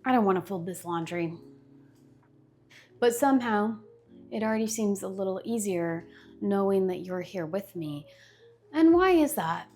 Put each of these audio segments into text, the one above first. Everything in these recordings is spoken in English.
I don't want to fold this laundry. But somehow, it already seems a little easier knowing that you're here with me. And why is that?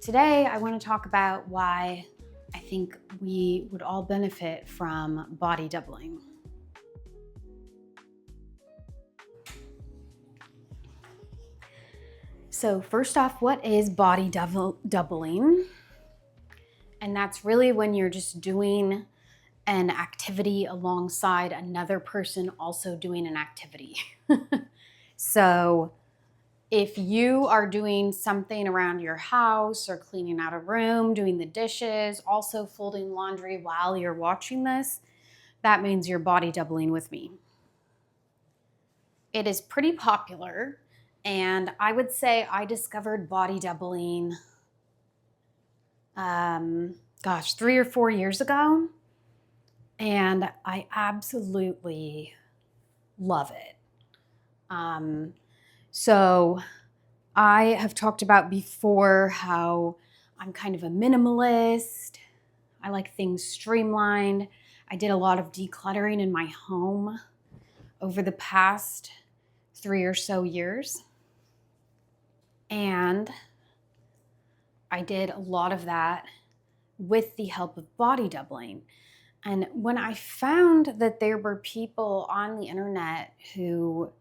Today, I want to talk about why I think we would all benefit from body doubling. So first off, what is body doubling? And that's really when you're just doing an activity alongside another person also doing an activity. So if you are doing something around your house or cleaning out a room, doing the dishes, also folding laundry while you're watching this, that means you're body doubling with me. It is pretty popular, and I would say I discovered body doubling, 3 or 4 years ago, and I absolutely love it. So I have talked about before how I'm kind of a minimalist. I like things streamlined. I did a lot of decluttering in my home over the past 3 or so years. And I did a lot of that with the help of body doubling. And when I found that there were people on the internet who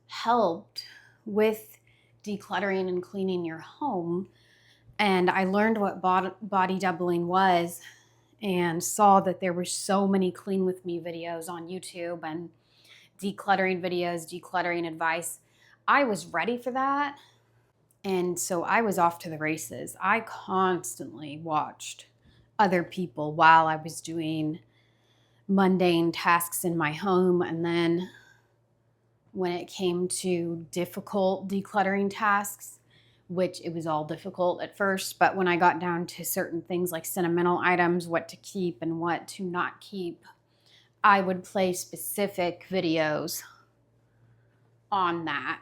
helped with decluttering and cleaning your home, and I learned what body doubling was and saw that there were so many clean with me videos on YouTube and decluttering videos, decluttering advice, I was ready for that. And so I was off to the races. I constantly watched other people while I was doing mundane tasks in my home. And then when it came to difficult decluttering tasks, which it was all difficult at first, but when I got down to certain things like sentimental items, what to keep and what to not keep, I would play specific videos on that.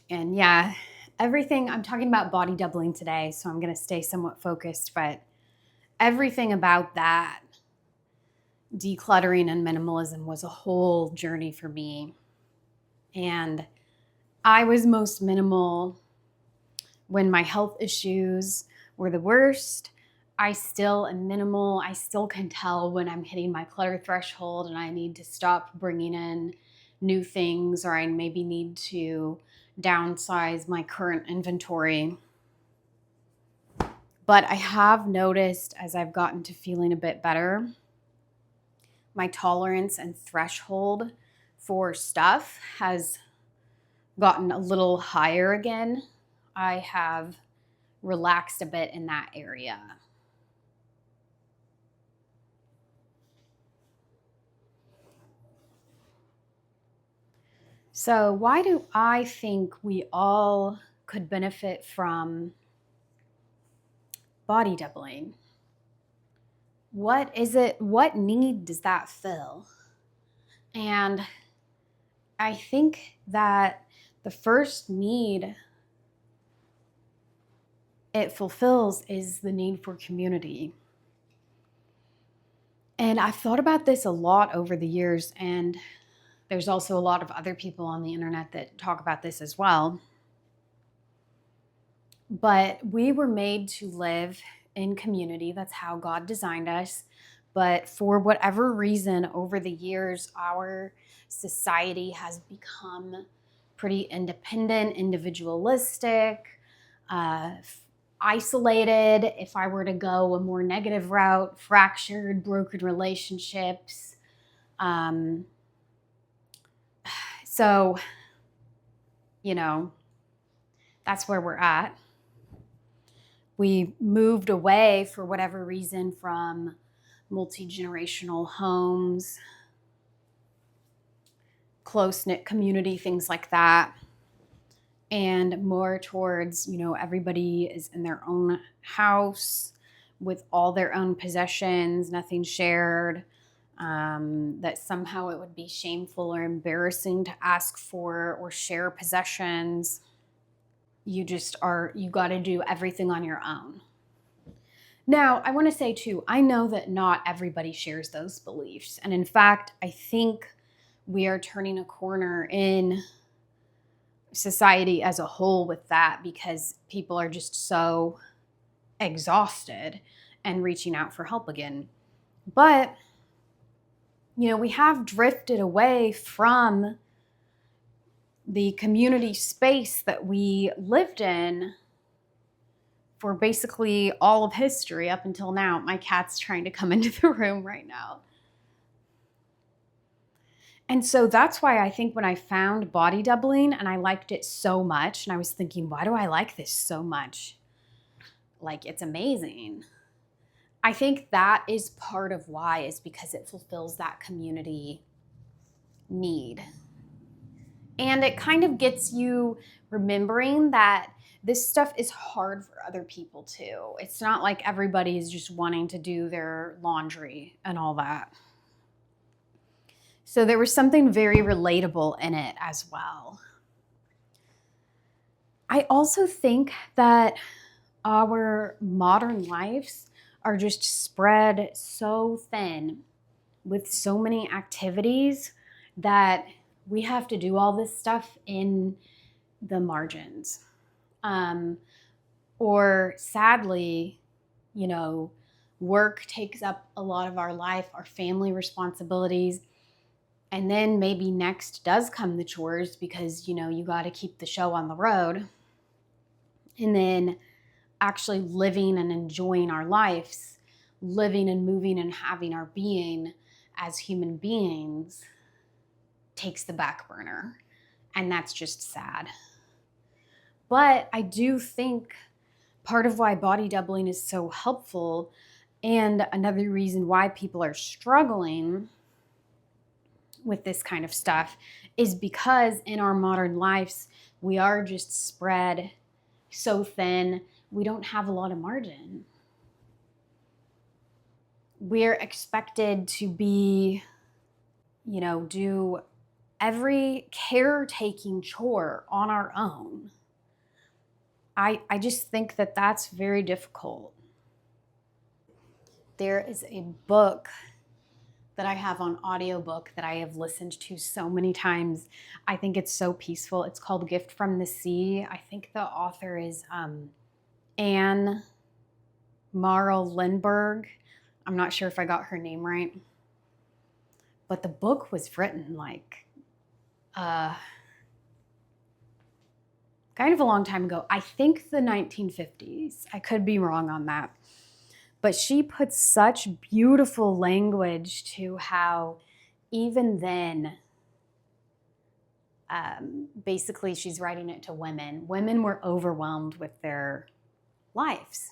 And yeah, everything, I'm talking about body doubling today, so I'm going to stay somewhat focused, but everything about that decluttering and minimalism was a whole journey for me. And I was most minimal when my health issues were the worst. I still am minimal. I still can tell when I'm hitting my clutter threshold and I need to stop bringing in new things, or I maybe need to downsize my current inventory. But I have noticed as I've gotten to feeling a bit better, my tolerance and threshold for stuff has gotten a little higher again. I have relaxed a bit in that area. So why do I think we all could benefit from body doubling? What is it? What need does that fill? And I think that the first need it fulfills is the need for community. And I've thought about this a lot over the years, and there's also a lot of other people on the internet that talk about this as well. But we were made to live in community. That's how God designed us. But for whatever reason, over the years, our society has become pretty independent, individualistic, isolated. If I were to go a more negative route, fractured, broken relationships. So, that's where we're at. We moved away, for whatever reason, from multi-generational homes, close-knit community, things like that, and more towards, everybody is in their own house with all their own possessions, nothing shared, that somehow it would be shameful or embarrassing to ask for or share possessions. You got to do everything on your own. Now, I want to say too, I know that not everybody shares those beliefs. And in fact, I think we are turning a corner in society as a whole with that, because people are just so exhausted and reaching out for help again. But, we have drifted away from the community space that we lived in for basically all of history up until now. My cat's trying to come into the room right now. And so that's why I think when I found body doubling and I liked it so much, and I was thinking, why do I like this so much? Like, it's amazing. I think that is part of why, is because it fulfills that community need. And it kind of gets you remembering that this stuff is hard for other people too. It's not like everybody is just wanting to do their laundry and all that. So there was something very relatable in it as well. I also think that our modern lives are just spread so thin with so many activities that we have to do all this stuff in the margins. Or sadly, work takes up a lot of our life, our family responsibilities. And then maybe next does come the chores, because, you got to keep the show on the road. And then actually living and enjoying our lives, living and moving and having our being as human beings takes the back burner. And that's just sad. But I do think part of why body doubling is so helpful, and another reason why people are struggling with this kind of stuff, is because in our modern lives, we are just spread so thin. We don't have a lot of margin. We're expected to be, do every caretaking chore on our own. I just think that that's very difficult. There is a book that I have on audiobook that I have listened to so many times. I think it's so peaceful. It's called Gift from the Sea. I think the author is Anne Marl Lindbergh. I'm not sure if I got her name right. But the book was written kind of a long time ago. I think the 1950s. I could be wrong on that. But she puts such beautiful language to how even then, basically she's writing it to women. Women were overwhelmed with their lives.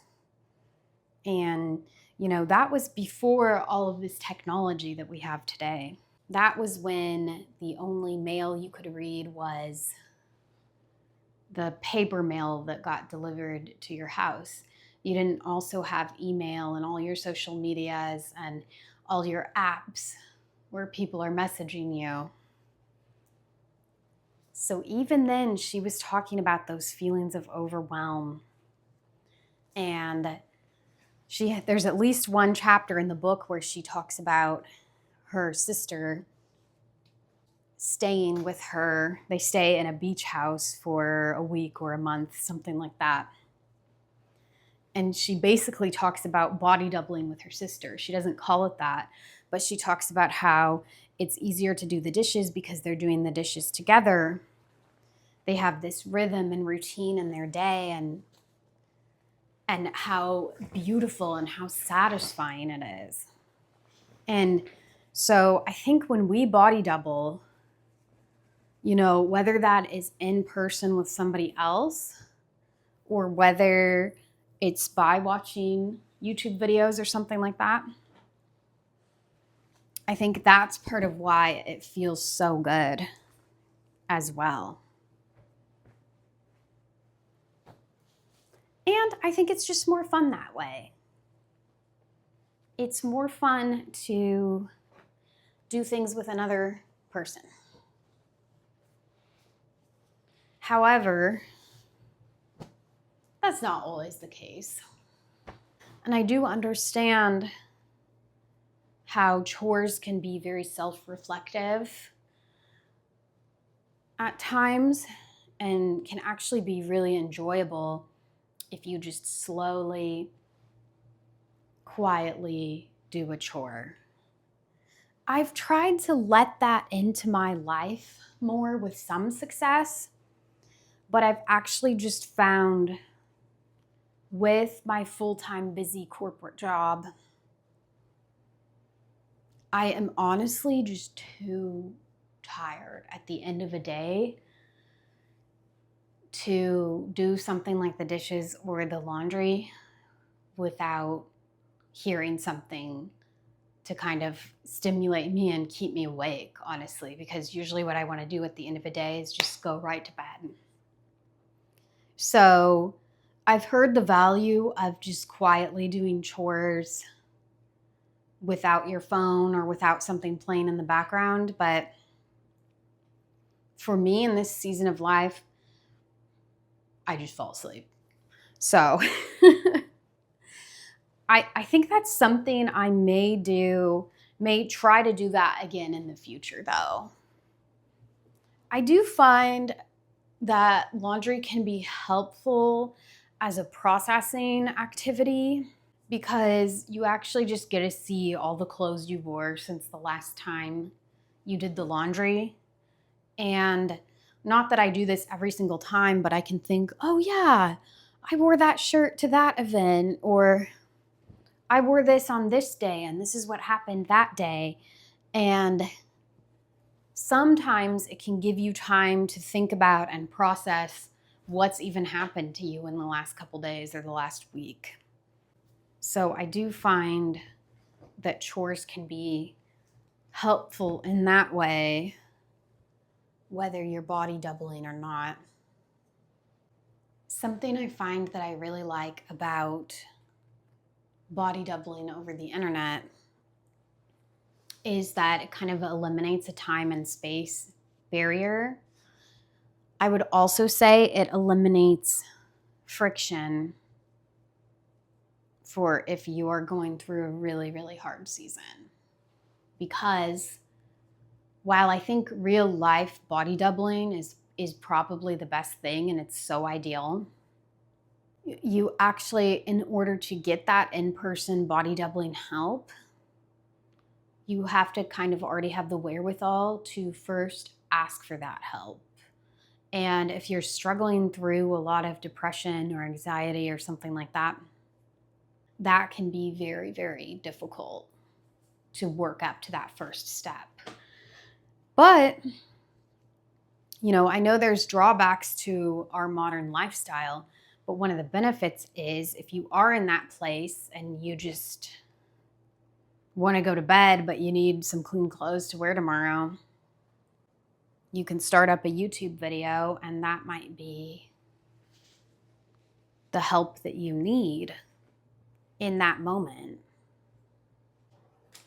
And, that was before all of this technology that we have today. That was when the only mail you could read was the paper mail that got delivered to your house. You didn't also have email and all your social medias and all your apps where people are messaging you. So even then, she was talking about those feelings of overwhelm. And there's at least one chapter in the book where she talks about her sister staying with her. They stay in a beach house for a week or a month, something like that. And she basically talks about body doubling with her sister. She doesn't call it that, but she talks about how it's easier to do the dishes because they're doing the dishes together. They have this rhythm and routine in their day, and how beautiful and how satisfying it is. And so I think when we body double, whether that is in person with somebody else or whether it's by watching YouTube videos or something like that, I think that's part of why it feels so good as well. And I think it's just more fun that way. It's more fun to do things with another person. However, that's not always the case. And I do understand how chores can be very self-reflective at times and can actually be really enjoyable if you just slowly, quietly do a chore. I've tried to let that into my life more with some success, but I've actually just found with my full-time busy corporate job, I am honestly just too tired at the end of a day to do something like the dishes or the laundry without hearing something to kind of stimulate me and keep me awake, honestly, because usually what I want to do at the end of a day is just go right to bed. So I've heard the value of just quietly doing chores without your phone or without something playing in the background, but for me in this season of life, I just fall asleep. So I think that's something I may try to do that again in the future though. I do find that laundry can be helpful as a processing activity because you actually just get to see all the clothes you wore since the last time you did the laundry. And not that I do this every single time, but I can think, oh yeah, I wore that shirt to that event, or I wore this on this day and this is what happened that day. And sometimes it can give you time to think about and process what's even happened to you in the last couple days or the last week. So I do find that chores can be helpful in that way, whether you're body doubling or not. Something I find that I really like about body doubling over the internet is that it kind of eliminates a time and space barrier. I would also say it eliminates friction for if you are going through a really, really hard season. Because while I think real life body doubling is probably the best thing and it's so ideal, you actually, in order to get that in-person body doubling help, you have to kind of already have the wherewithal to first ask for that help. And if you're struggling through a lot of depression or anxiety or something like that, that can be very, very difficult to work up to that first step. But, you know, I know there's drawbacks to our modern lifestyle, but one of the benefits is if you are in that place and you just want to go to bed, but you need some clean clothes to wear tomorrow, you can start up a YouTube video and that might be the help that you need in that moment.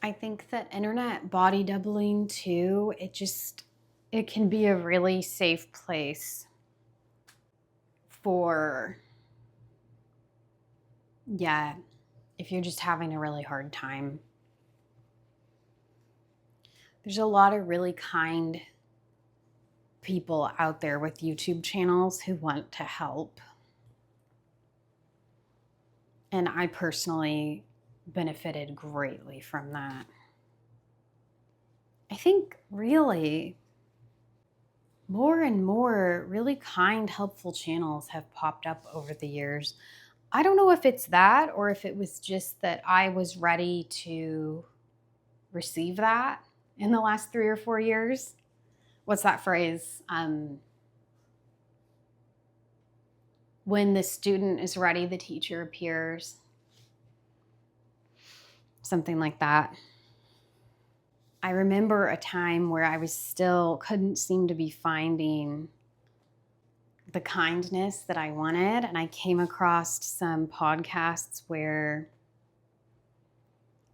I think that internet body doubling too, it can be a really safe place for, yeah, if you're just having a really hard time. There's a lot of really kind people out there with YouTube channels who want to help. And I personally benefited greatly from that. I think really more and more really kind, helpful channels have popped up over the years. I don't know if it's that or if it was just that I was ready to receive that in the last 3 or 4 years. What's that phrase? When the student is ready, the teacher appears. Something like that. I remember a time where I couldn't seem to be finding the kindness that I wanted. And I came across some podcasts where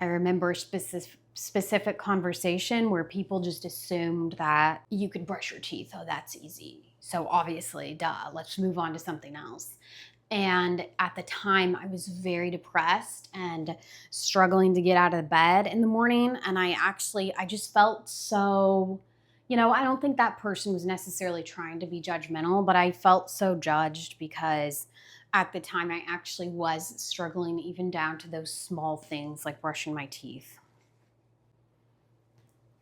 I remember specific conversation where people just assumed that you could brush your teeth. Oh, that's easy. So obviously, duh, let's move on to something else. And at the time, I was very depressed and struggling to get out of bed in the morning. And I just felt so, I don't think that person was necessarily trying to be judgmental, but I felt so judged because at the time I actually was struggling even down to those small things like brushing my teeth.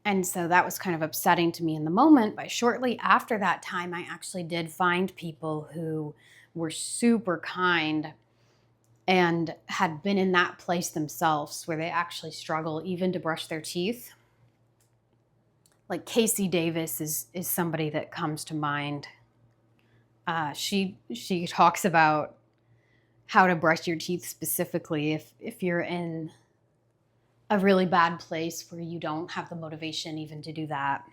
And so that was kind of upsetting to me in the moment. But shortly after that time, I actually did find people who were super kind and had been in that place themselves where they actually struggle even to brush their teeth. Like Casey Davis is somebody that comes to mind. She talks about how to brush your teeth specifically if you're in a really bad place where you don't have the motivation even to do that.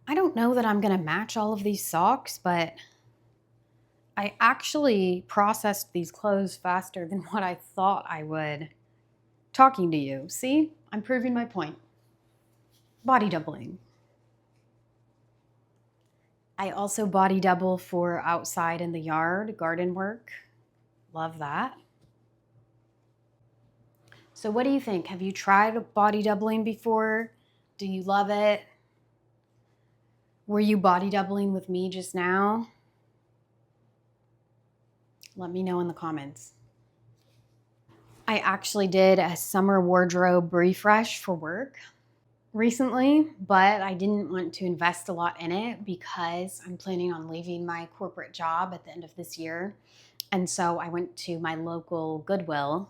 I don't know that I'm gonna match all of these socks, but I actually processed these clothes faster than what I thought I would talking to you. See, I'm proving my point. Body doubling. I also body double for outside in the yard, garden work. Love that. So what do you think? Have you tried body doubling before? Do you love it? Were you body doubling with me just now? Let me know in the comments. I actually did a summer wardrobe refresh for work recently, but I didn't want to invest a lot in it because I'm planning on leaving my corporate job at the end of this year. And so I went to my local Goodwill,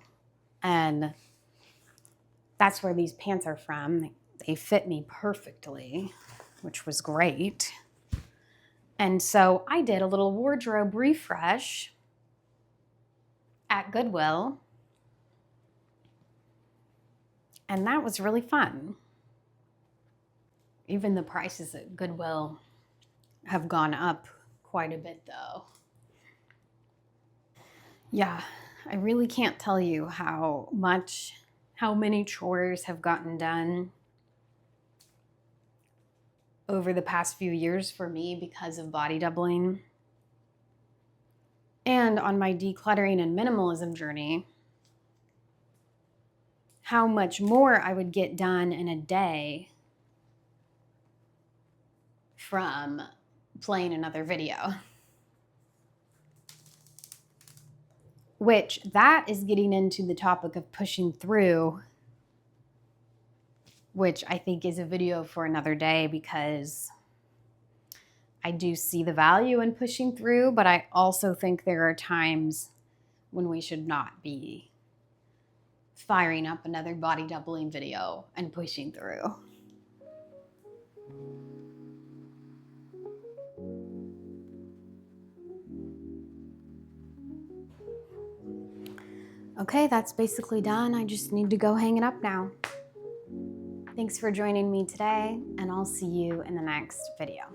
and that's where these pants are from. They fit me perfectly, which was great. And so I did a little wardrobe refresh at Goodwill, and that was really fun. Even the prices at Goodwill have gone up quite a bit though. Yeah, I really can't tell you how many chores have gotten done over the past few years for me because of body doubling. And on my decluttering and minimalism journey, how much more I would get done in a day from playing another video. Which that is getting into the topic of pushing through, which I think is a video for another day because I do see the value in pushing through, but I also think there are times when we should not be firing up another body doubling video and pushing through. Okay, that's basically done. I just need to go hang it up now. Thanks for joining me today, and I'll see you in the next video.